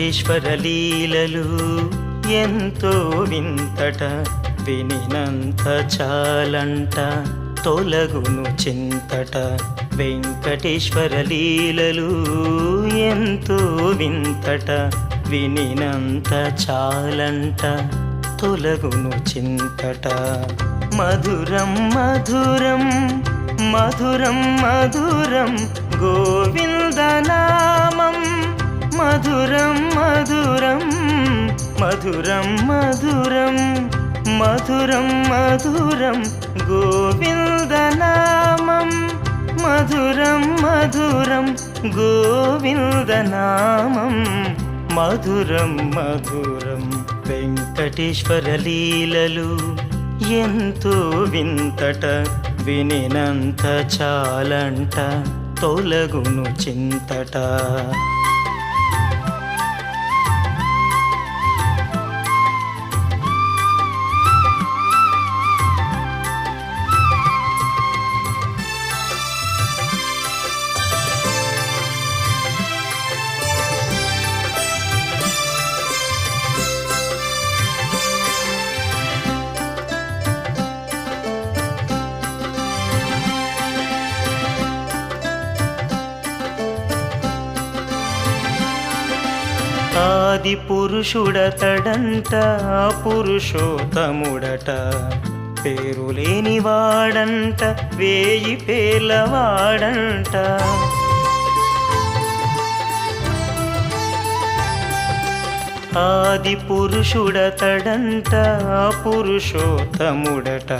వెంకటేశ్వర లీలలు ఎంతో వింతట, వినినంత చాలంట తొలగును చింతట. వెంకటేశ్వర లీలలు ఎంతో వింతట, వినినంత చాలంట తొలగును చింతట. మధురం మధురం మధురం మధురం గోవిందనామం, మధురం మధురం మధురం మధురం మధురం మధురం గోవిందనామం, మధురం మధురం గోవిందనామం, మధురం మధురం. వెంకటేశ్వర లీలలు ఎంతో వింతట, వినినంత చాలంట తొలగును చింతట. ఆది పురుషుడతడంట, పురుషోత్తముడట, పేరులేని వాడంట, వేయి పేలవాడంట. ఆది పురుషుడతడంట, పురుషోత్తముడట,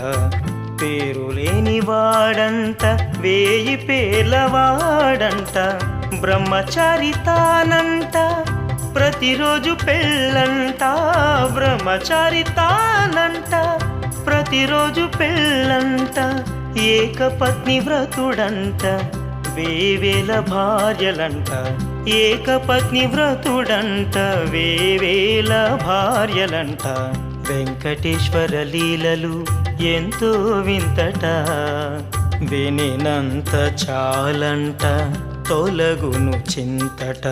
పేరులేని వాడంట, వేయి పేలవాడంట. బ్రహ్మచారితానంట, ప్రతిరోజు పెళ్ళంట, బ్రహ్మచారితానంట, ప్రతిరోజు పెళ్ళంట. ఏకపత్ని వ్రతుడంట, వేవేల భార్యలంట, ఏకపత్ని వ్రతుడంట, వేవేల భార్యలంట. వెంకటేశ్వర లీలలు ఎంతో వింతట, వినినంత చాలంట తొలగును చింతట.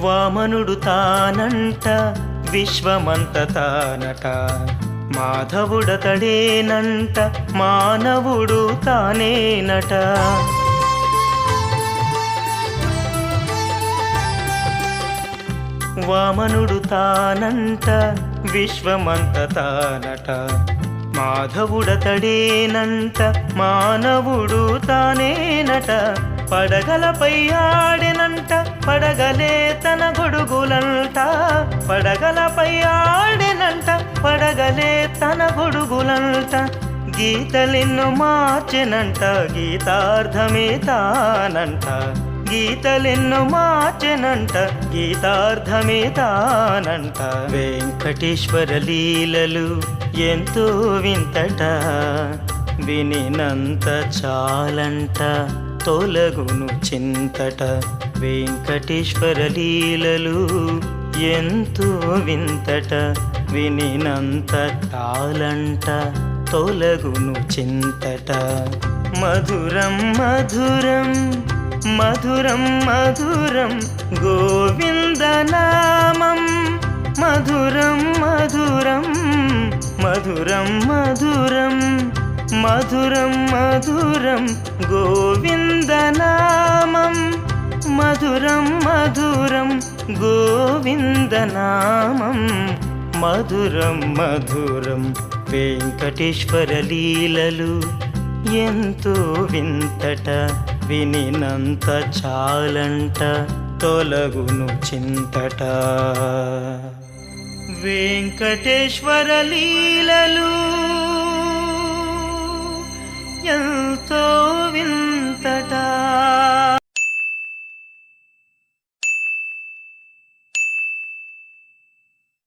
వామనుడు తానంట, విశ్వమంత తానట, మాధవుడతడేనంట, మానవుడు తానేనట. వామనుడు తానంట, విశ్వమంత తానట, మాధవుడతడేనంట, మానవుడు తానేనట. పడగలపై ఆడెనంట, పడగలే తన గొడుగులంట, పడగలపై ఆడెనంట, పడగలే తన గొడుగులంట. గీతలెన్ను మార్చెనంట, గీతార్థమే తానంట, గీతలెన్ను మార్చెనంట, గీతార్థమే తానంట. వెంకటేశ్వర లీలలు ఎంతో వింతట, వినినంత చాలంట తొలగును చింతట. వెంకటేశ్వర లీలలు ఎంతో వింతట, వినినంత చాలంట తొలగును చింతట. మధురం మధురం మధురం మధురం గోవిందనామం, మధురం మధురం మధురం మధురం మధురం మధురం గోవిందనామం, మధురం మధురం గోవిందనామం, మధురం మధురం. వెంకటేశ్వర లీలలు ఎంతో వింతట, వినినంత చాలంట తొలగును చింతట. వెంకటేశ్వర లీలలు